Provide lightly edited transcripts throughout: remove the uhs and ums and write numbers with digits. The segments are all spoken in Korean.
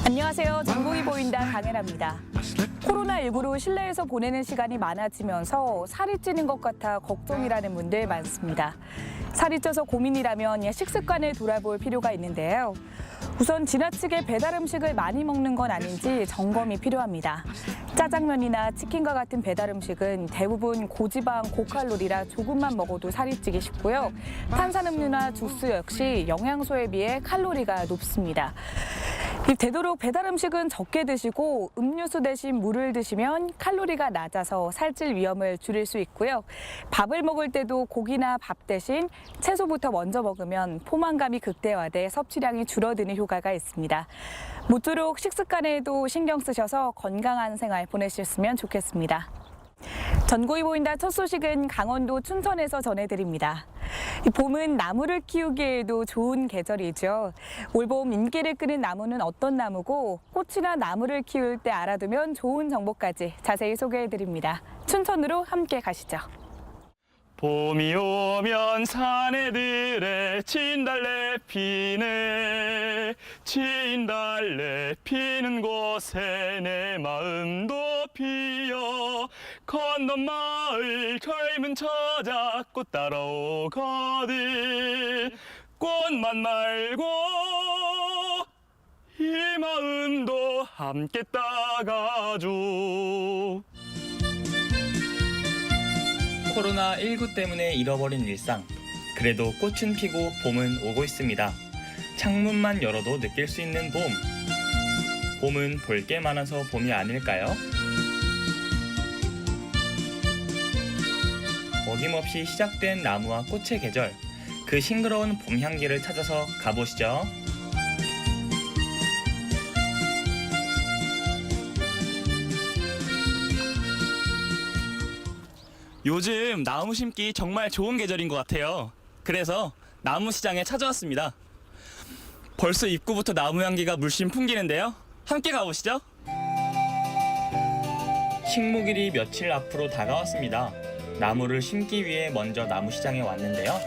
안녕하세요. 전국이 보인다 강혜라입니다. 코로나19로 실내에서 보내는 시간이 많아지면서 살이 찌는 것 같아 걱정이라는 분들 많습니다. 살이 쪄서 고민이라면 식습관을 돌아볼 필요가 있는데요. 우선 지나치게 배달 음식을 많이 먹는 건 아닌지 점검이 필요합니다. 짜장면이나 치킨과 같은 배달 음식은 대부분 고지방, 고칼로리라 조금만 먹어도 살이 찌기 쉽고요. 탄산음료나 주스 역시 영양소에 비해 칼로리가 높습니다. 되도록 배달 음식은 적게 드시고 음료수 대신 물을 드시면 칼로리가 낮아서 살찔 위험을 줄일 수 있고요. 밥을 먹을 때도 고기나 밥 대신 채소부터 먼저 먹으면 포만감이 극대화돼 섭취량이 줄어드는 효과가 있습니다. 모쪼록 식습관에도 신경 쓰셔서 건강한 생활 보내셨으면 좋겠습니다. 전국이 보인다 첫 소식은 강원도 춘천에서 전해드립니다. 봄은 나무를 키우기에도 좋은 계절이죠. 올봄 인기를 끄는 나무는 어떤 나무고 꽃이나 나무를 키울 때 알아두면 좋은 정보까지 자세히 소개해드립니다. 춘천으로 함께 가시죠. 봄이 오면 사내들의 진달래 피네. 진달래 피는 곳에 내 마음도 피어. 건넌 마을 젊은 처자 꽃 따라오거든. 꽃만 말고 이 마음도 함께 따가줘. 코로나19 때문에 잃어버린 일상. 그래도 꽃은 피고 봄은 오고 있습니다. 창문만 열어도 느낄 수 있는 봄. 봄은 볼 게 많아서 봄이 아닐까요? 어김없이 시작된 나무와 꽃의 계절. 그 싱그러운 봄 향기를 찾아서 가보시죠. 요즘 나무 심기 정말 좋은 계절인 것 같아요. 그래서 나무 시장에 찾아왔습니다. 벌써 입구부터 나무 향기가 물씬 풍기는데요. 함께 가보시죠. 식목일이 며칠 앞으로 다가왔습니다. 나무를 심기 위해 먼저 나무 시장에 왔는데요.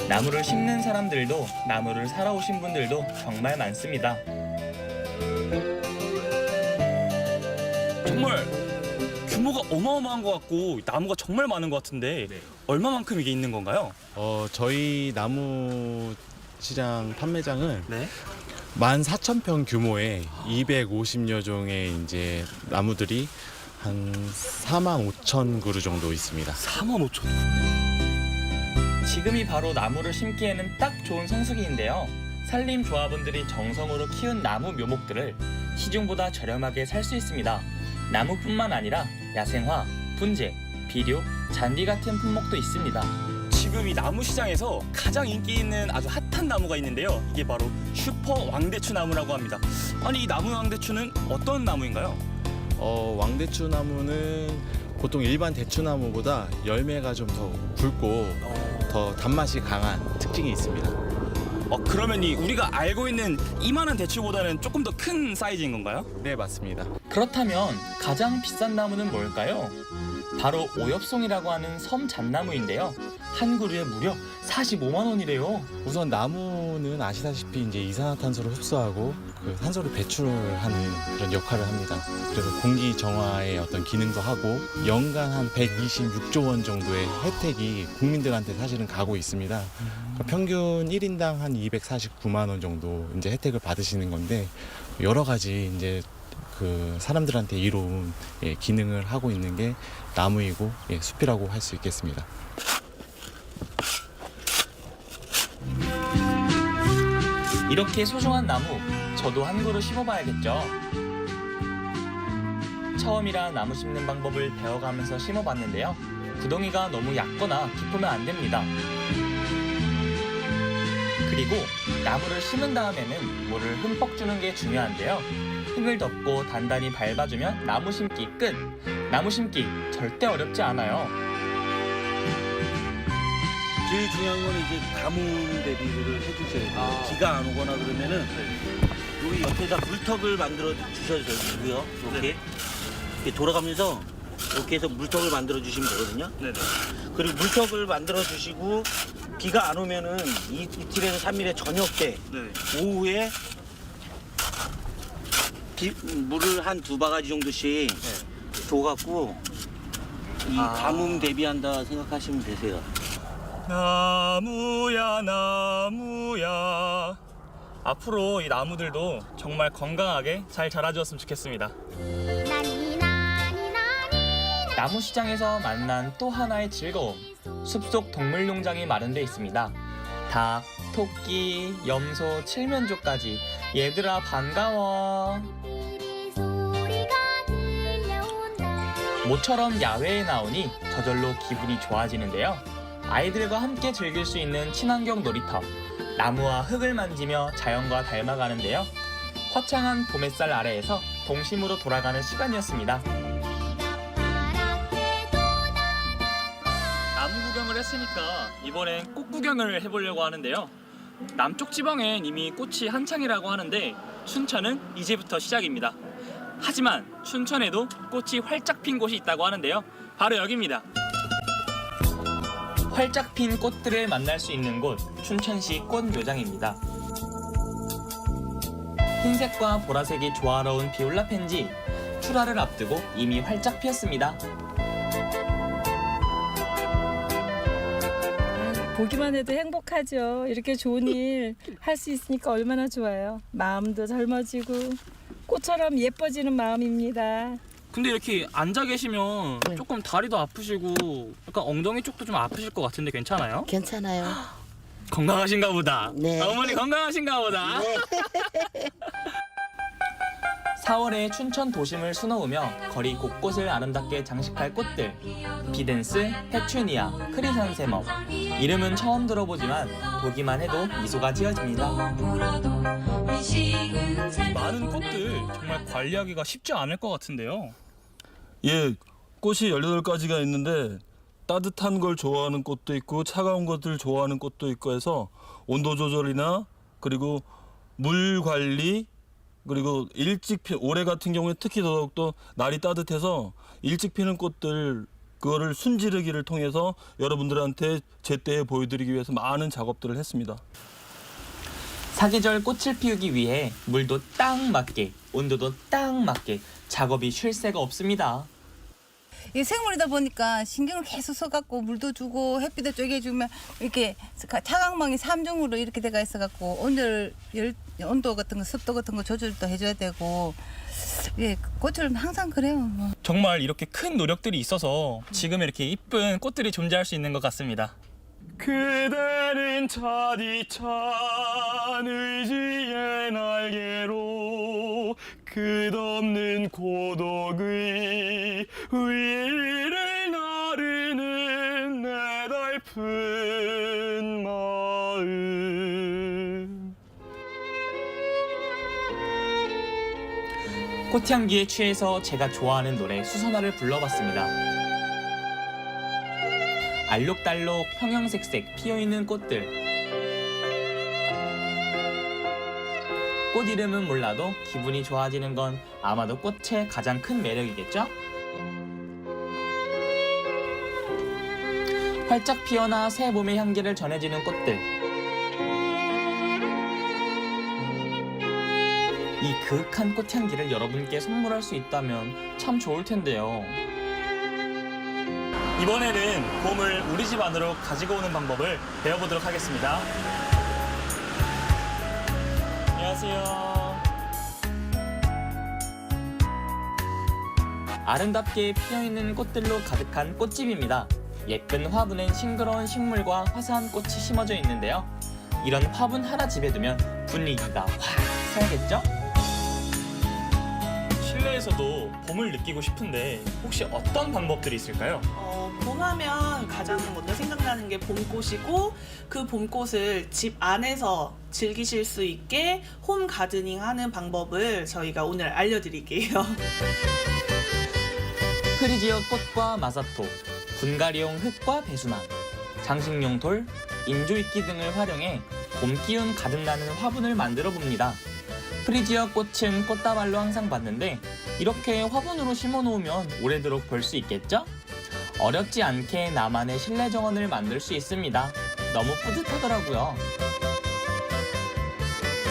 나무를 심는 사람들도 나무를 사러 오신 분들도 정말 많습니다. 정말 규모가 어마어마한 것 같고 나무가 정말 많은 것 같은데 얼마만큼 이게 있는 건가요? 저희 나무 시장 판매장은 네. 14,000평 규모의 250여 종의 이제 나무들이 한 45,000그루 정도 있습니다. 45,000. 지금이 바로 나무를 심기에는 딱 좋은 성수기인데요. 산림조합원들이 정성으로 키운 나무 묘목들을 시중보다 저렴하게 살 수 있습니다. 나무뿐만 아니라 야생화, 분재, 비료, 잔디 같은 품목도 있습니다. 지금 이 나무 시장에서 가장 인기 있는 아주 핫한 나무가 있는데요. 이게 바로 슈퍼 왕대추 나무라고 합니다. 아니 이 나무 왕대추는 어떤 나무인가요? 왕대추 나무는 보통 일반 대추나무보다 열매가 좀 더 굵고 더 단맛이 강한 특징이 있습니다. 그러면 우리가 알고 있는 이만한 대추보다는 조금 더 큰 사이즈인 건가요? 네, 맞습니다. 그렇다면 가장 비싼 나무는 뭘까요? 바로 오엽송이라고 하는 섬잣나무인데요. 한 그루에 무려 45만 원이래요. 우선 나무는 아시다시피 이제 이산화탄소를 흡수하고 그 산소를 배출하는 그런 역할을 합니다. 그래서 공기 정화의 어떤 기능도 하고 연간 한 126조 원 정도의 혜택이 국민들한테 사실은 가고 있습니다. 그러니까 평균 1인당 한 249만 원 정도 이제 혜택을 받으시는 건데 여러 가지 이제 그 사람들한테 이로운 기능을 하고 있는 게 나무이고 숲이라고 할 수 있겠습니다. 이렇게 소중한 나무, 저도 한 그루 심어봐야겠죠. 처음이라 나무 심는 방법을 배워가면서 심어봤는데요. 구덩이가 너무 얕거나 깊으면 안 됩니다. 그리고 나무를 심은 다음에는 물을 흠뻑 주는 게 중요한데요. 흙을 덮고 단단히 밟아주면 나무 심기 끝! 나무 심기 절대 어렵지 않아요. 제일 중요한 건 이제 가뭄 대비를 해주셔야 돼요. 비가 안 오거나 그러면은 여기 옆에다 물턱을 만들어 주셔도 되고요. 이렇게 돌아가면서 이렇게 해서 물턱을 만들어 주시면 되거든요. 네네. 그리고 물턱을 만들어 주시고 비가 안 오면은 이틀에서 3일에 저녁 때 네. 오후에 물을 한 2바가지 정도씩 줘갖고 이 가뭄 대비한다 생각하시면 되세요. 나무야 나무야. 앞으로 이 나무들도 정말 건강하게 잘 자라주었으면 좋겠습니다. 나무 시장에서 만난 또 하나의 즐거움. 숲속 동물농장이 마련돼 있습니다. 닭, 토끼, 염소, 칠면조까지. 얘들아 반가워. 모처럼 야외에 나오니 저절로 기분이 좋아지는데요. 아이들과 함께 즐길 수 있는 친환경 놀이터. 나무와 흙을 만지며 자연과 닮아가는데요. 화창한 봄햇살 아래에서 동심으로 돌아가는 시간이었습니다. 나무 구경을 했으니까 이번엔 꽃 구경을 해보려고 하는데요. 남쪽 지방엔 이미 꽃이 한창이라고 하는데 춘천은 이제부터 시작입니다. 하지만 춘천에도 꽃이 활짝 핀 곳이 있다고 하는데요. 바로 여기입니다. 활짝 핀 꽃들을 만날 수 있는 곳, 춘천시 꽃묘장입니다. 흰색과 보라색이 조화로운 비올라 펜지, 출하를 앞두고 이미 활짝 피었습니다. 보기만 해도 행복하죠. 이렇게 좋은 일 할 수 있으니까 얼마나 좋아요. 마음도 젊어지고 꽃처럼 예뻐지는 마음입니다. 근데 이렇게 앉아 계시면 조금 다리도 아프시고 약간 엉덩이 쪽도 좀 아프실 것 같은데 괜찮아요? 괜찮아요. 건강하신가 보다. 네. 어머니 건강하신가 보다. 4월에 춘천 도심을 수놓으며 거리 곳곳을 아름답게 장식할 꽃들. 비덴스, 페추니아, 크리산세멈. 이름은 처음 들어보지만 보기만 해도 미소가 지어집니다. 많은 꽃들 정말 관리하기가 쉽지 않을 것 같은데요. 예, 꽃이 18가지가 있는데 따뜻한 걸 좋아하는 꽃도 있고 차가운 것들 좋아하는 꽃도 있고 해서 온도 조절이나 그리고 물 관리 그리고 올해 같은 경우에 특히 더욱더 날이 따뜻해서 일찍 피는 꽃들 그거를 순지르기를 통해서 여러분들한테 제때에 보여드리기 위해서 많은 작업들을 했습니다. 사계절 꽃을 피우기 위해 물도 딱 맞게, 온도도 딱 맞게 작업이 쉴 새가 없습니다. 이 생물이다 보니까 신경을 계속 써갖고 물도 주고 햇빛도 쪼개주면 이렇게 차광망이 3중으로 이렇게 돼가 있어갖고 온도 같은 거 습도 같은 거 조절도 해줘야 되고 예, 꽃은 항상 그래요. 뭐. 정말 이렇게 큰 노력들이 있어서 지금 이렇게 이쁜 꽃들이 존재할 수 있는 것 같습니다. 그대는 차디찬 의지의 날개로 끝없는 고독의 위를 나르는 내 달픈 마음. 꽃향기에 취해서 제가 좋아하는 노래 수선화를 불러봤습니다. 알록달록 형형색색 피어있는 꽃들. 꽃 이름은 몰라도 기분이 좋아지는 건 아마도 꽃의 가장 큰 매력이겠죠? 활짝 피어나 새 봄의 향기를 전해주는 꽃들. 이 그윽한 꽃향기를 여러분께 선물할 수 있다면 참 좋을 텐데요. 이번에는 봄을 우리 집 안으로 가지고 오는 방법을 배워보도록 하겠습니다. 안녕하세요. 아름답게 피어있는 꽃들로 가득한 꽃집입니다. 예쁜 화분엔 싱그러운 식물과 화사한 꽃이 심어져 있는데요. 이런 화분 하나 집에 두면 분위기가 확 살겠죠? 실내에서도 봄을 느끼고 싶은데 혹시 어떤 방법들이 있을까요? 봄하면 가장 먼저 생각나는 게 봄꽃이고 그 봄꽃을 집 안에서 즐기실 수 있게 홈 가드닝 하는 방법을 저희가 오늘 알려드릴게요. 프리지어 꽃과 마사토, 분갈이용 흙과 배수망, 장식용 돌, 인조이끼 등을 활용해 봄 기운 가득 나는 화분을 만들어 봅니다. 프리지어 꽃은 꽃다발로 항상 봤는데 이렇게 화분으로 심어 놓으면 오래도록 볼 수 있겠죠? 어렵지 않게 나만의 실내 정원을 만들 수 있습니다. 너무 뿌듯하더라고요.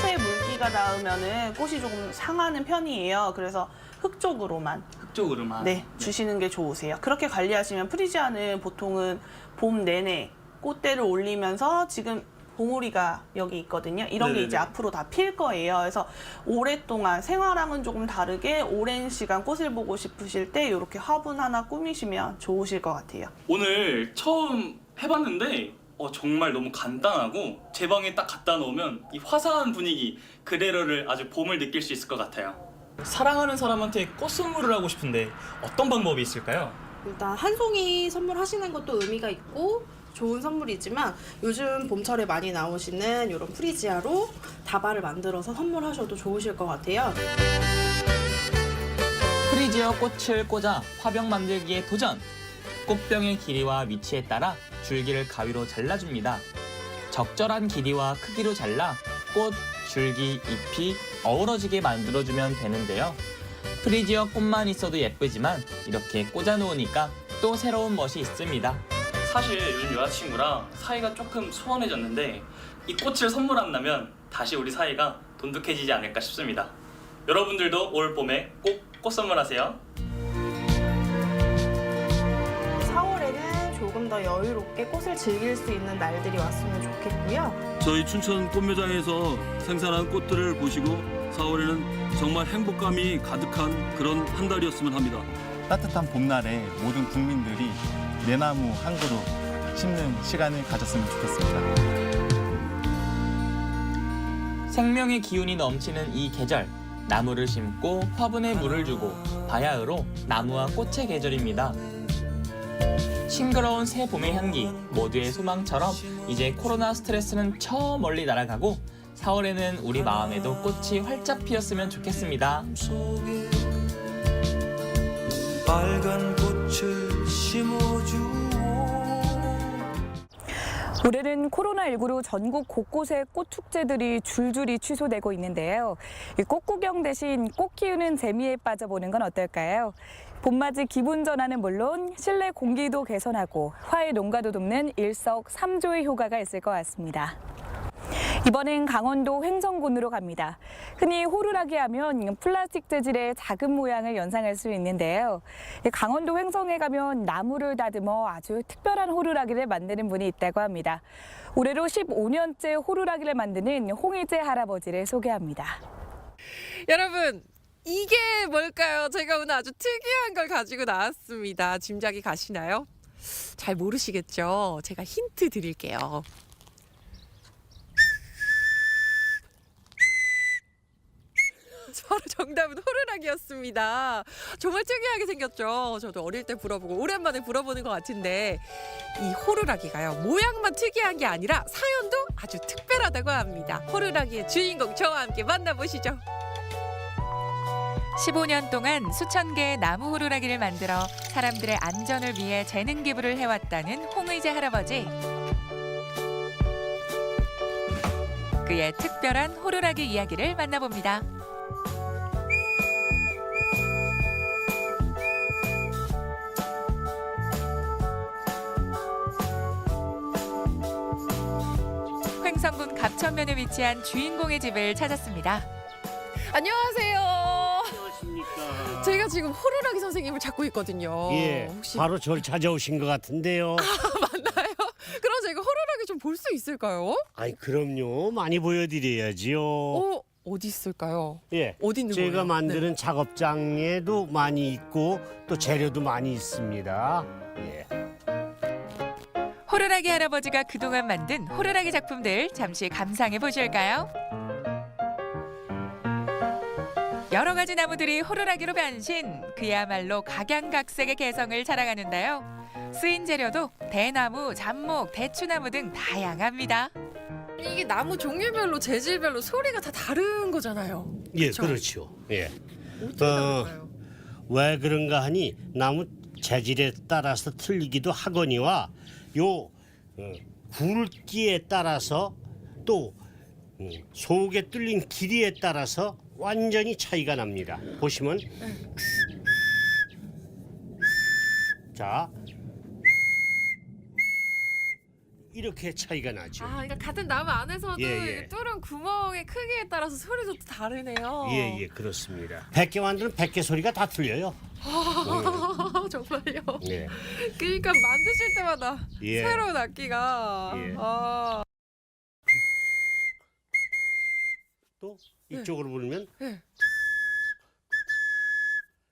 새 물기가 비가 닿으면은 꽃이 조금 상하는 편이에요. 그래서 흙 쪽으로만 흙쪽으로만. 네, 주시는 게 좋으세요. 그렇게 관리하시면 프리지아는 보통은 봄 내내 꽃대를 올리면서 지금 봉우리가 여기 있거든요. 이런 게 네네네. 이제 앞으로 다 필 거예요. 그래서 오랫동안 생화랑은 조금 다르게 오랜 시간 꽃을 보고 싶으실 때 이렇게 화분 하나 꾸미시면 좋으실 것 같아요. 오늘 처음 해봤는데 정말 너무 간단하고 제 방에 딱 갖다 놓으면 이 화사한 분위기 그대로를 아주 봄을 느낄 수 있을 것 같아요. 사랑하는 사람한테 꽃 선물을 하고 싶은데 어떤 방법이 있을까요? 일단 한 송이 선물하시는 것도 의미가 있고 좋은 선물이지만 요즘 봄철에 많이 나오시는 이런 프리지아로 다발을 만들어서 선물하셔도 좋으실 것 같아요. 프리지어 꽃을 꽂아 화병 만들기에 도전! 꽃병의 길이와 위치에 따라 줄기를 가위로 잘라줍니다. 적절한 길이와 크기로 잘라 꽃, 줄기, 잎이 어우러지게 만들어주면 되는데요. 프리지어 꽃만 있어도 예쁘지만 이렇게 꽂아놓으니까 또 새로운 멋이 있습니다. 사실 요즘 여자친구랑 사이가 조금 소원해졌는데 이 꽃을 선물한다면 다시 우리 사이가 돈독해지지 않을까 싶습니다. 여러분들도 올 봄에 꼭 꽃 선물하세요. 4월에는 조금 더 여유롭게 꽃을 즐길 수 있는 날들이 왔으면 좋겠고요. 저희 춘천 꽃매장에서 생산한 꽃들을 보시고 4월에는 정말 행복감이 가득한 그런 한 달이었으면 합니다. 따뜻한 봄날에 모든 국민들이 내나무 한 그루 심는 시간을 가졌으면 좋겠습니다. 생명의 기운이 넘치는 이 계절, 나무를 심고 화분에 물을 주고 바야흐로 나무와 꽃의 계절입니다. 싱그러운 새 봄의 향기, 모두의 소망처럼 이제 코로나 스트레스는 저 멀리 날아가고 4월에는 우리 마음에도 꽃이 활짝 피었으면 좋겠습니다. 빨간 꽃을 심어주오. 올해는 코로나19로 전국 곳곳에 꽃 축제들이 줄줄이 취소되고 있는데요. 이 꽃 구경 대신 꽃 키우는 재미에 빠져보는 건 어떨까요? 봄맞이 기분 전환은 물론 실내 공기도 개선하고 화훼 농가도 돕는 일석삼조의 효과가 있을 것 같습니다. 이번엔 강원도 횡성군으로 갑니다. 흔히 호루라기 하면 플라스틱 재질의 작은 모양을 연상할 수 있는데요. 강원도 횡성에 가면 나무를 다듬어 아주 특별한 호루라기를 만드는 분이 있다고 합니다. 올해로 15년째 호루라기를 만드는 홍의재 할아버지를 소개합니다. 여러분, 이게 뭘까요? 제가 오늘 아주 특이한 걸 가지고 나왔습니다. 짐작이 가시나요? 잘 모르시겠죠? 제가 힌트 드릴게요. 바로 정답은 호루라기였습니다. 정말 특이하게 생겼죠. 저도 어릴 때 불어보고 오랜만에 불어보는 것 같은데 이 호루라기가요. 모양만 특이한 게 아니라 사연도 아주 특별하다고 합니다. 호루라기의 주인공 저와 함께 만나보시죠. 15년 동안 수천 개의 나무 호루라기를 만들어 사람들의 안전을 위해 재능 기부를 해왔다는 홍의재 할아버지. 그의 특별한 호루라기 이야기를 만나봅니다. 횡성군 갑천면에 위치한 주인공의 집을 찾았습니다. 안녕하세요. 안녕하십니까. 제가 지금 호루라기 선생님을 찾고 있거든요. 예, 혹시 바로 저를 찾아오신 것 같은데요. 맞나요? 그럼 제가 호루라기 좀 볼 수 있을까요? 아니 그럼요, 많이 보여드려야지요. 어디 있을까요? 예, 어디 있는 제가 거예요? 만드는 네. 작업장에도 많이 있고 또 재료도 많이 있습니다. 예. 호루라기 할아버지가 그동안 만든 호루라기 작품들 잠시 감상해 보실까요? 여러 가지 나무들이 호루라기로 변신, 그야말로 각양각색의 개성을 자랑하는데요. 쓰인 재료도 대나무, 잡목, 대추나무 등 다양합니다. 이게 나무 종류별로 재질별로 소리가 다 다른 거잖아요. 예, 그쵸? 그렇죠. 예. 어떻게 다른가요? 왜 그런가 하니 나무 재질에 따라서 틀리기도 하거니와 요 굵기에 따라서 또 속에 뚫린 길이에 따라서 완전히 차이가 납니다. 보시면 자 이렇게 차이가 나죠. 그러니까 같은 나무 안에서도 예. 뚫은 구멍의 크기에 따라서 소리도 또 다르네요. 예, 그렇습니다. 100개 만드는 100개 소리가 다 틀려요. 정말요? 네. 그러니까 만드실 때마다 예. 새로운 악기가. 예. 또 이쪽으로 부르면 네.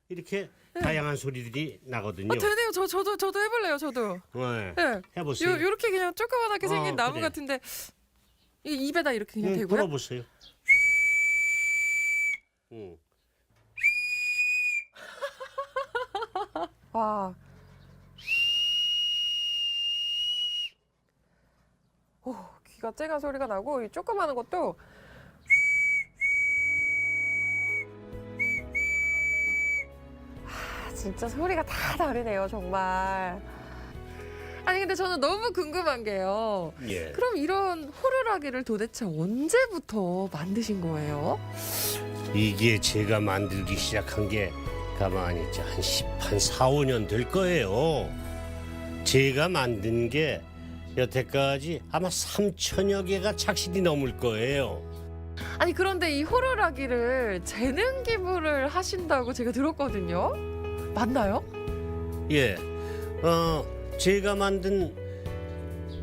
이렇게 다양한 소리들이 나거든요. 되네요. 저도 해볼래요. 저도. 네. 네. 해보세요. 요렇게 그냥 조그만하게 생긴 나무 그래. 같은데 이게 입에다 이렇게 그냥 대고요? 불어보세요. 와. 오, 귀가 쨍한 소리가 나고 이 조그마한 것도 진짜 소리가 다 다르네요, 정말. 아니 근데 저는 너무 궁금한 게요. 예. 그럼 이런 호루라기를 도대체 언제부터 만드신 거예요? 이게 제가 만들기 시작한 게 가만히 있자 한 4, 5년 될 거예요. 제가 만든 게 여태까지 아마 3천여 개가 착실히 넘을 거예요. 아니 그런데 이 호루라기를 재능 기부를 하신다고 제가 들었거든요. 맞나요? 예, 제가 만든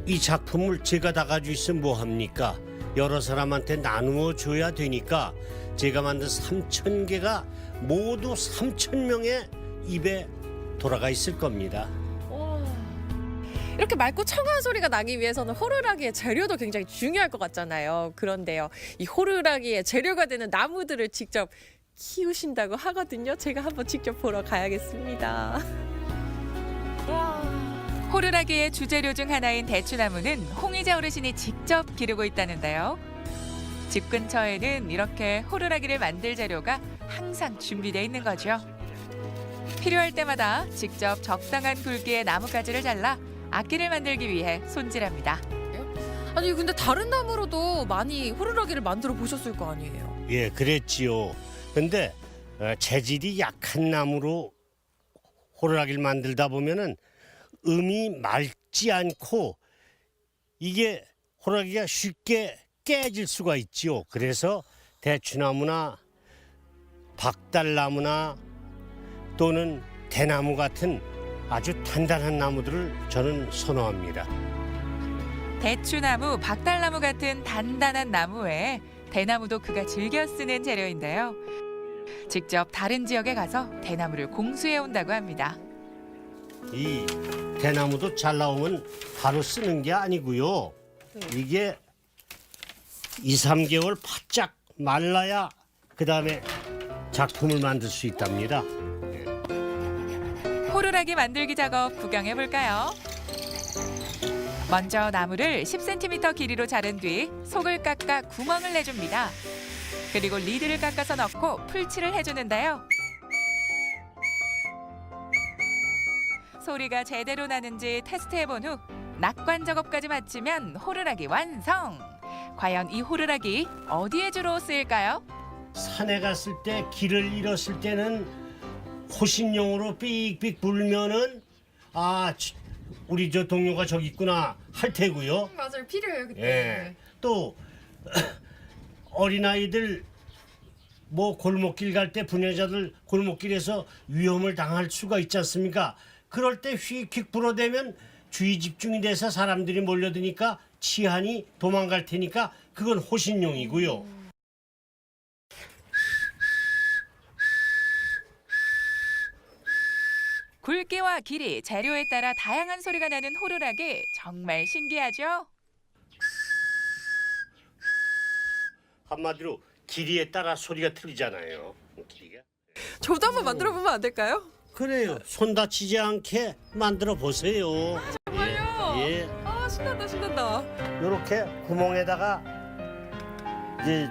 이 작품을 제가 다 가지고 있으면 뭐 합니까? 여러 사람한테 나누어 줘야 되니까 제가 만든 3,000개가 모두 3,000명의 입에 돌아가 있을 겁니다. 이렇게 맑고 청아한 소리가 나기 위해서는 호루라기의 재료도 굉장히 중요할 것 같잖아요. 그런데요, 이 호루라기의 재료가 되는 나무들을 직접 키우신다고 하거든요. 제가 한번 직접 보러 가야겠습니다. 호루라기의 주재료 중 하나인 대추나무는 홍의자 어르신이 직접 기르고 있다는데요. 집 근처에는 이렇게 호루라기를 만들 재료가 항상 준비되어 있는 거죠. 필요할 때마다 직접 적당한 굵기의 나뭇가지를 잘라 악기를 만들기 위해 손질합니다. 아니 근데 다른 나무로도 많이 호루라기를 만들어 보셨을 거 아니에요? 예, 그랬지요. 근데 재질이 약한 나무로 호루라기를 만들다 보면은 음이 맑지 않고 이게 호루라기가 쉽게 깨질 수가 있지요. 그래서 대추나무나 박달나무나 또는 대나무 같은 아주 단단한 나무들을 저는 선호합니다. 대추나무, 박달나무 같은 단단한 나무 외에 대나무도 그가 즐겨 쓰는 재료인데요. 직접 다른 지역에 가서 대나무를 공수해 온다고 합니다. 이 대나무도 잘 나오면 바로 쓰는 게 아니고요. 이게 2, 3개월 바짝 말라야 그다음에 작품을 만들 수 있답니다. 호루라기 만들기 작업 구경해 볼까요? 먼저 나무를 10cm 길이로 자른 뒤 속을 깎아 구멍을 내줍니다. 그리고 리드를 깎아서 넣고 풀칠을 해주는데요. 소리가 제대로 나는지 테스트해본 후 낙관 작업까지 마치면 호루라기 완성! 과연 이 호루라기 어디에 주로 쓰일까요? 산에 갔을 때 길을 잃었을 때는 호신용으로 삑삑 불면은 우리 저 동료가 저기 있구나 할 테고요. 맞아요, 필요해요 그때. 예. 또 어린아이들 뭐 골목길 갈 때 부녀자들 골목길에서 위험을 당할 수가 있지 않습니까? 그럴 때 휙휙 불어대면 주의 집중이 돼서 사람들이 몰려드니까 치안이 도망갈 테니까 그건 호신용이고요. 굵기와 길이, 재료에 따라 다양한 소리가 나는 호루라기 정말 신기하죠? 한마디로 길이에 따라 소리가 틀리잖아요. 길이가. 저도 한번 만들어 보면 안 될까요? 그래요. 손 다치지 않게 만들어 보세요. 정말요? 예. 신난다 신난다. 이렇게 구멍에다가 이제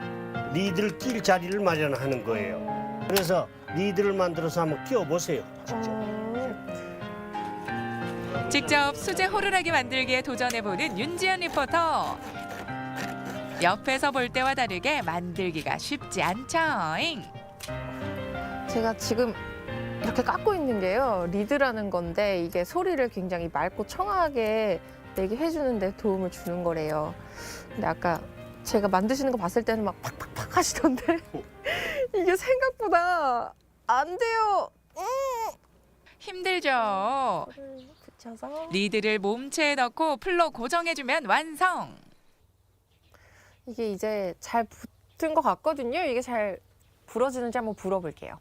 리드를 낄 자리를 마련하는 거예요. 그래서 리드를 만들어서 한번 끼워 보세요. 직접 수제 호루라기 만들기에 도전해보는 윤지연 리포터. 옆에서 볼 때와 다르게 만들기가 쉽지 않죠잉. 제가 지금 이렇게 깎고 있는 게요, 리드라는 건데 이게 소리를 굉장히 맑고 청아하게 얘기해 주는데 도움을 주는 거래요. 근데 아까 제가 만드시는 거 봤을 때는 막 팍팍팍 하시던데 이게 생각보다 안 돼요. 힘들죠. 붙여서 리드를 몸체에 넣고 풀로 고정해주면 완성. 이게 이제 잘 붙은 것 같거든요. 이게 잘 불어지는지 한번 불어볼게요.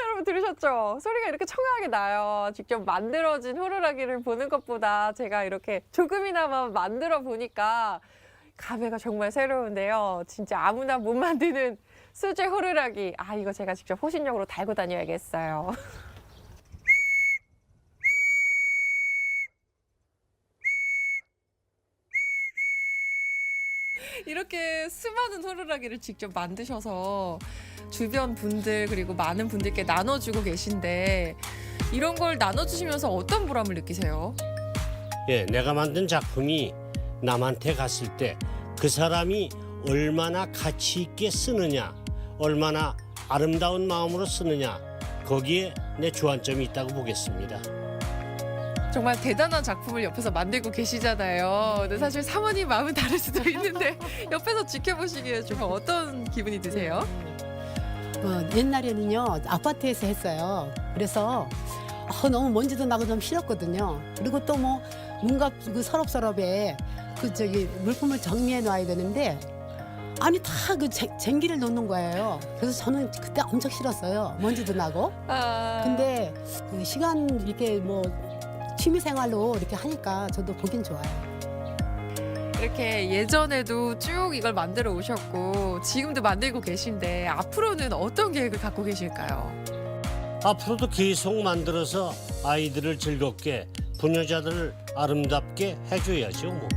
여러분 들으셨죠? 소리가 이렇게 청아하게 나요. 직접 만들어진 호루라기를 보는 것보다 제가 이렇게 조금이나마 만들어 보니까 감회가 정말 새로운데요. 진짜 아무나 못 만드는 수제 호루라기. 아, 이거 제가 직접 호신용으로 달고 다녀야겠어요. 이렇게 수많은 호루라기를 직접 만드셔서 주변 분들 그리고 많은 분들께 나눠주고 계신데 이런 걸 나눠주시면서 어떤 보람을 느끼세요? 예, 내가 만든 작품이 남한테 갔을 때 그 사람이 얼마나 가치 있게 쓰느냐, 얼마나 아름다운 마음으로 쓰느냐, 거기에 내 주안점이 있다고 보겠습니다. 정말 대단한 작품을 옆에서 만들고 계시잖아요. 근데 사실 사모님 마음은 다를 수도 있는데 옆에서 지켜보시기에 좀 어떤 기분이 드세요? 옛날에는요 아파트에서 했어요. 그래서 너무 먼지도 나고 좀 싫었거든요. 그리고 또 뭐 뭔가 그 서랍에 그 저기 물품을 정리해 놔야 되는데 아니 다 그 쟁기를 놓는 거예요. 그래서 저는 그때 엄청 싫었어요. 먼지도 나고. 근데 그 시간 이렇게 뭐 취미 생활로 이렇게 하니까 저도 보긴 좋아요. 이렇게 예전에도 쭉 이걸 만들어 오셨고 지금도 만들고 계신데 앞으로는 어떤 계획을 갖고 계실까요? 앞으로도 계속 만들어서 아이들을 즐겁게, 부녀자들을 아름답게 해줘야죠. 뭐.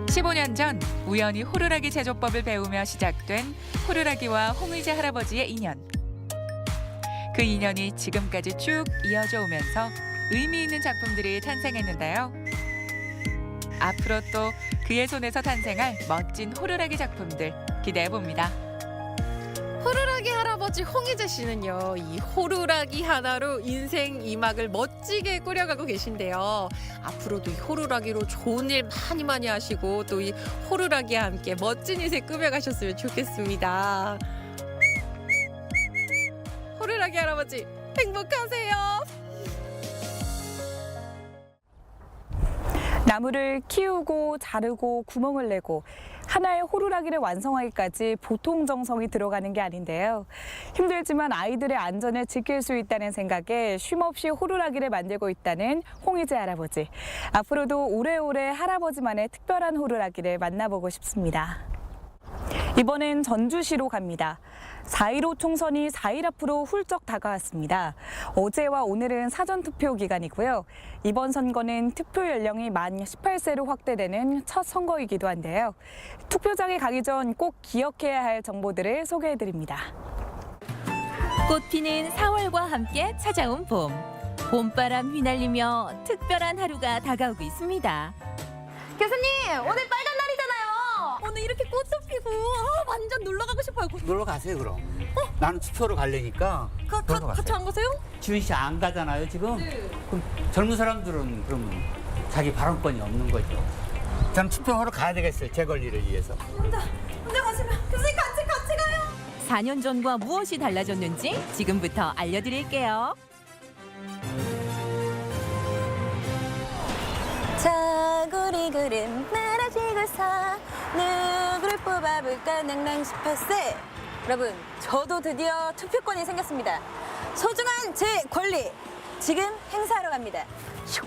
15년 전 우연히 호루라기 제조법을 배우며 시작된 호루라기와 홍의자 할아버지의 인연. 그 인연이 지금까지 쭉 이어져 오면서 의미 있는 작품들이 탄생했는데요. 앞으로 또 그의 손에서 탄생할 멋진 호루라기 작품들 기대해 봅니다. 호루라기 할아버지 홍희재 씨는요, 이 호루라기 하나로 인생 2막을 멋지게 꾸려가고 계신데요. 앞으로도 이 호루라기로 좋은 일 많이 하시고 또 이 호루라기와 함께 멋진 인생 꾸며가셨으면 좋겠습니다. 호루라기 할아버지 행복하세요. 나무를 키우고 자르고 구멍을 내고 하나의 호루라기를 완성하기까지 보통 정성이 들어가는 게 아닌데요. 힘들지만 아이들의 안전을 지킬 수 있다는 생각에 쉼없이 호루라기를 만들고 있다는 홍희재 할아버지. 앞으로도 오래오래 할아버지만의 특별한 호루라기를 만나보고 싶습니다. 이번엔 전주시로 갑니다. 4.15 총선이 4일 앞으로 훌쩍 다가왔습니다. 어제와 오늘은 사전투표 기간이고요. 이번 선거는 투표 연령이 만 18세로 확대되는 첫 선거이기도 한데요. 투표장에 가기 전 꼭 기억해야 할 정보들을 소개해드립니다. 꽃 피는 4월과 함께 찾아온 봄. 봄바람 휘날리며 특별한 하루가 다가오고 있습니다. 교수님, 오늘 빨간 날이잖아요. 오늘 이렇게 꽃도 피고 완전 놀러 가고 싶어요. 놀러 가세요 그럼. 나는 투표로 가려니까. 같이 안 가세요? 지훈 씨 안 가잖아요 지금. 그럼 젊은 사람들은 그러면 자기 발언권이 없는 거죠. 저는 투표하러 가야 되겠어요. 제 권리를 위해서. 혼자 가시면 교수님 같이 가요. 4년 전과 무엇이 달라졌는지 지금부터 알려드릴게요. 자구리 구름 날아지고서 누구를 뽑아볼까 낭낭 18세. 여러분, 저도 드디어 투표권이 생겼습니다. 소중한 제 권리 지금 행사하러 갑니다. 슉.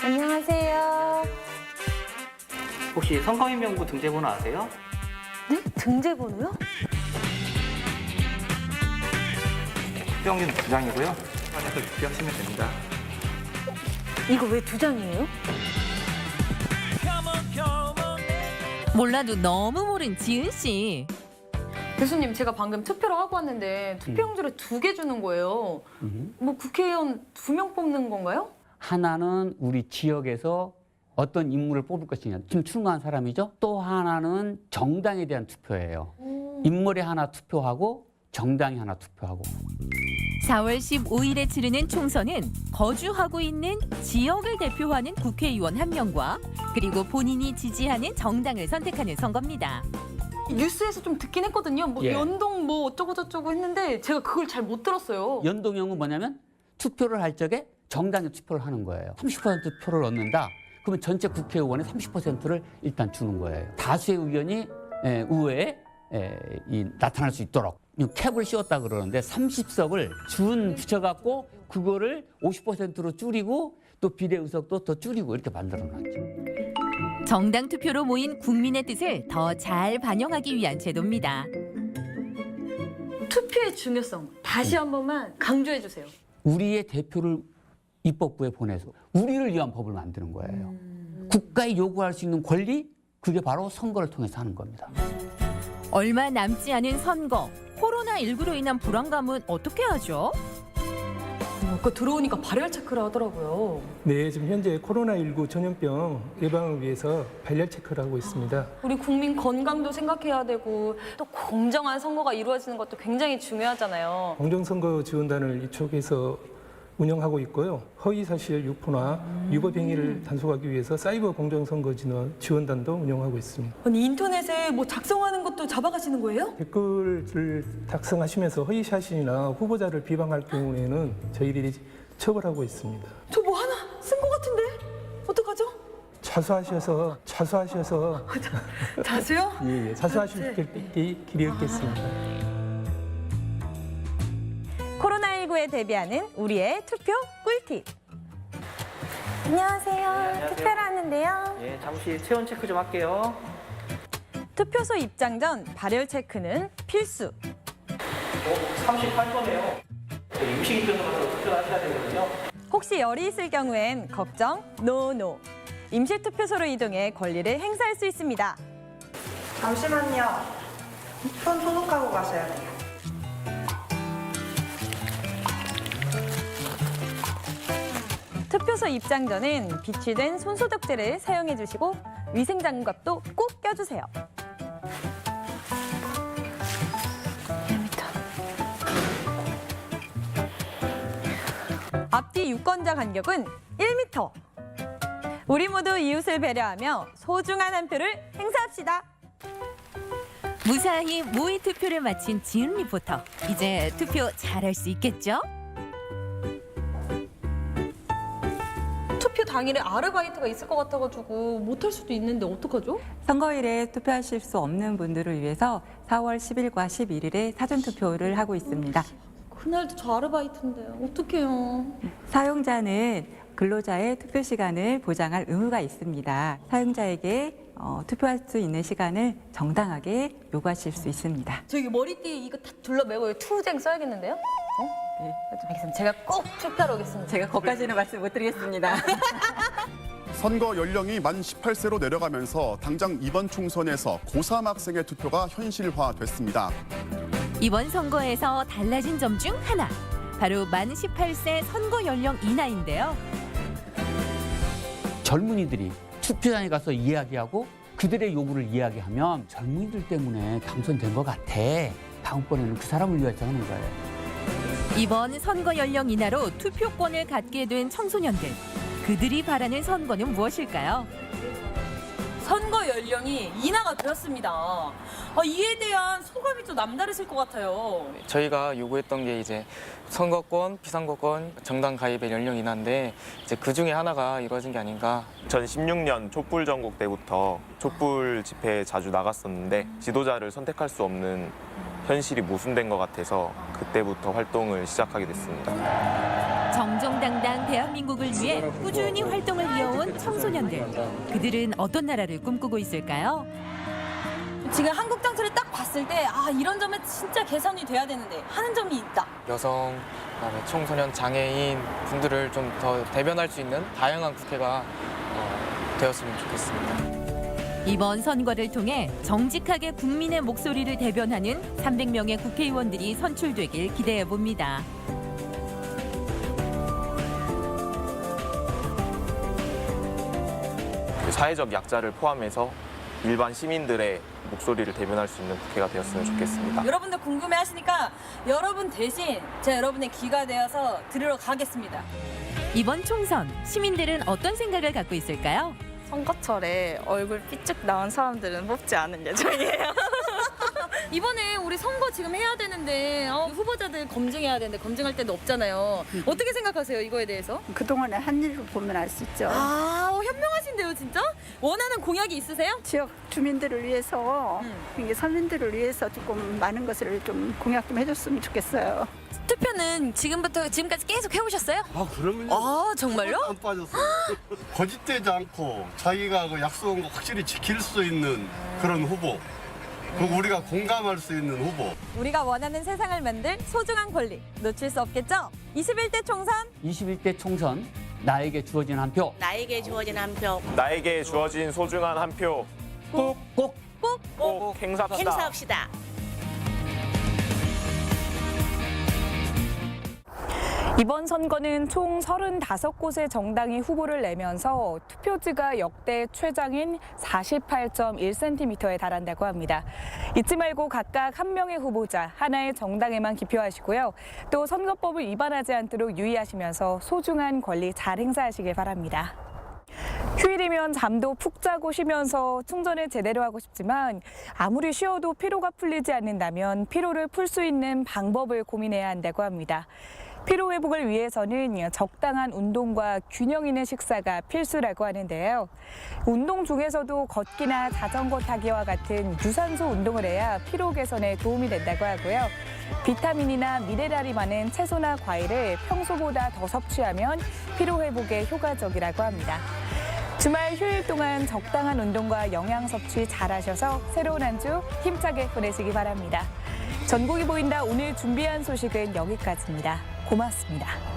안녕하세요. 혹시 선거인명부 등재번호 아세요? 네? 등재번호요? 투표용지는 2장이고요. 안에서 유지하시면 됩니다. 이거 왜 2장이에요? 몰라도 너무 모른 지은 씨. 교수님, 제가 방금 투표를 하고 왔는데 투표용지를 2개 주는 거예요. 뭐 국회의원 2명 뽑는 건가요? 하나는 우리 지역에서 어떤 인물을 뽑을 것이냐. 지금 출마한 사람이죠. 또 하나는 정당에 대한 투표예요. 인물에 하나 투표하고 정당에 하나 투표하고. 4월 15일에 치르는 총선은 거주하고 있는 지역을 대표하는 국회의원 1명과 그리고 본인이 지지하는 정당을 선택하는 선거입니다. 뉴스에서 좀 듣긴 했거든요. 뭐 예. 연동 뭐 어쩌고 저쩌고 했는데 제가 그걸 잘 못 들었어요. 연동형은 뭐냐면 투표를 할 적에 정당에 투표를 하는 거예요. 30% 표를 얻는다. 그러면 전체 국회의원의 30%를 일단 주는 거예요. 다수의 의견이 의회에 나타날 수 있도록 캡을 씌웠다 그러는데 30석을 붙여갖고 그거를 50%로 줄이고 또 비례의석도 더 줄이고 이렇게 만들어놨죠. 정당 투표로 모인 국민의 뜻을 더 잘 반영하기 위한 제도입니다. 투표의 중요성 다시 한 번만 강조해 주세요. 우리의 대표를 입법부에 보내서 우리를 위한 법을 만드는 거예요. 국가에 요구할 수 있는 권리, 그게 바로 선거를 통해서 하는 겁니다. 얼마 남지 않은 선거. 코로나19로 인한 불안감은 어떻게 하죠? 아까 들어오니까 발열 체크를 하더라고요. 네, 지금 현재 코로나19 전염병 예방을 위해서 발열 체크를 하고 있습니다. 우리 국민 건강도 생각해야 되고 또 공정한 선거가 이루어지는 것도 굉장히 중요하잖아요. 공정선거 지원단을 이쪽에서 운영하고 있고요. 허위사실 유포나 위법행위를 단속하기 위해서 사이버 공정선거 지원단도 운영하고 있습니다. 아니 인터넷에 뭐 작성하는 것도 잡아가시는 거예요? 댓글을 작성하시면서 허위사실이나 후보자를 비방할 경우에는 저희들이 처벌하고 있습니다. 저 뭐 하나 쓴 것 같은데? 어떡하죠? 자수하셔서 자수요? 예, 자수하실 길이 없겠습니다. 코로나19에 대비하는 우리의 투표 꿀팁. 안녕하세요. 투표를 하는데요. 예, 잠시 체온 체크 좀 할게요. 투표소 입장 전 발열 체크는 필수. 38도네요. 임시기준으로 투표를 하셔야 되거든요. 혹시 열이 있을 경우엔 걱정 노노. 임시 투표소로 이동해 권리를 행사할 수 있습니다. 잠시만요. 손 소독하고 가셔야 돼요. 투표소 입장 전엔 비치된 손소독제를 사용해 주시고 위생장갑도 꼭 껴주세요. 앞뒤 유권자 간격은 1m. 우리 모두 이웃을 배려하며 소중한 한 표를 행사합시다. 무사히 모의 투표를 마친 지은 리포터. 이제 투표 잘할 수 있겠죠? 투표 당일에 아르바이트가 있을 것 같아가지고 못할 수도 있는데 어떡하죠? 선거일에 투표하실 수 없는 분들을 위해서 4월 10일과 11일에 사전투표를 하고 있습니다. 그날도 저 아르바이트인데 어떡해요. 사용자는 근로자의 투표 시간을 보장할 의무가 있습니다. 사용자에게 투표할 수 있는 시간을 정당하게 요구하실 수 있습니다. 저기 머리띠 이거 다 둘러매고 투쟁 써야겠는데요? 네. 알겠습니다. 제가 꼭 투표하러 오겠습니다. 제가 거기까지는 말씀 못 드리겠습니다. 선거 연령이 만 18세로 내려가면서 당장 이번 총선에서 고3 학생의 투표가 현실화됐습니다. 이번 선거에서 달라진 점 중 하나. 바로 만 18세 선거 연령 인하인데요. 젊은이들이 투표장에 가서 이야기하고 그들의 요구를 이야기하면 젊은이들 때문에 당선된 것 같아. 다음번에는 그 사람을 위해서 하는 거예요. 이번 선거 연령 인하로 투표권을 갖게 된 청소년들. 그들이 바라는 선거는 무엇일까요? 선거 연령이 인하가 되었습니다. 이에 대한 소감이 좀 남다르실 것 같아요. 저희가 요구했던 게 이제 선거권, 비선거권, 정당 가입의 연령 인하인데 이제 그 중에 하나가 이루어진 게 아닌가. 전 16년 촛불 전국 때부터 촛불 집회에 자주 나갔었는데 지도자를 선택할 수 없는 현실이 모순된 것 같아서 그때부터 활동을 시작하게 됐습니다. 정정당당 대한민국을 위해 꾸준히 활동을 이어온 청소년들. 그들은 어떤 나라를 꿈꾸고 있을까요? 지금 한국 정치를 딱 봤을 때 이런 점에 진짜 개선이 돼야 되는데 하는 점이 있다. 여성, 그다음에 청소년, 장애인 분들을 좀 더 대변할 수 있는 다양한 국회가 되었으면 좋겠습니다. 이번 선거를 통해 정직하게 국민의 목소리를 대변하는 300명의 국회의원들이 선출되길 기대해 봅니다. 사회적 약자를 포함해서 일반 시민들의 목소리를 대변할 수 있는 국회가 되었으면 좋겠습니다. 여러분들 궁금해하시니까 여러분 대신 제가 여러분의 귀가 되어서 들으러 가겠습니다. 이번 총선 시민들은 어떤 생각을 갖고 있을까요? 선거철에 얼굴 삐쭉 나온 사람들은 뽑지 않을 예정이에요. 이번에 우리 선거 지금 해야 되는데 후보자들 검증해야 되는데 검증할 데도 없잖아요. 어떻게 생각하세요, 이거에 대해서? 그동안에 한 일을 보면 알 수 있죠. 현명하신데요, 진짜? 원하는 공약이 있으세요? 지역 주민들을 위해서, 이게 서민들을 위해서 조금 많은 것을 좀 공약 좀 해줬으면 좋겠어요. 투표는 지금까지 계속 해오셨어요? 그러면요. 정말요? 안 빠졌어요. 거짓되지 않고 자기가 그 약속한 거 확실히 지킬 수 있는 그런 후보. 그리고 우리가 공감할 수 있는 후보. 우리가 원하는 세상을 만들 소중한 권리 놓칠 수 없겠죠? 21대 총선 21대 총선 나에게 주어진 한 표. 나에게 주어진 한 표. 나에게 주어진 소중한 한 표 꼭 행사합시다. 행사합시다. 이번 선거는 총 35곳의 정당이 후보를 내면서 투표지가 역대 최장인 48.1cm에 달한다고 합니다. 잊지 말고 각각 한 명의 후보자, 하나의 정당에만 기표하시고요. 또 선거법을 위반하지 않도록 유의하시면서 소중한 권리 잘 행사하시길 바랍니다. 휴일이면 잠도 푹 자고 쉬면서 충전을 제대로 하고 싶지만 아무리 쉬어도 피로가 풀리지 않는다면 피로를 풀 수 있는 방법을 고민해야 한다고 합니다. 피로 회복을 위해서는 적당한 운동과 균형 있는 식사가 필수라고 하는데요. 운동 중에서도 걷기나 자전거 타기와 같은 유산소 운동을 해야 피로 개선에 도움이 된다고 하고요. 비타민이나 미네랄이 많은 채소나 과일을 평소보다 더 섭취하면 피로 회복에 효과적이라고 합니다. 주말 휴일 동안 적당한 운동과 영양 섭취 잘 하셔서 새로운 한 주 힘차게 보내시기 바랍니다. 전국이 보인다 오늘 준비한 소식은 여기까지입니다. 고맙습니다.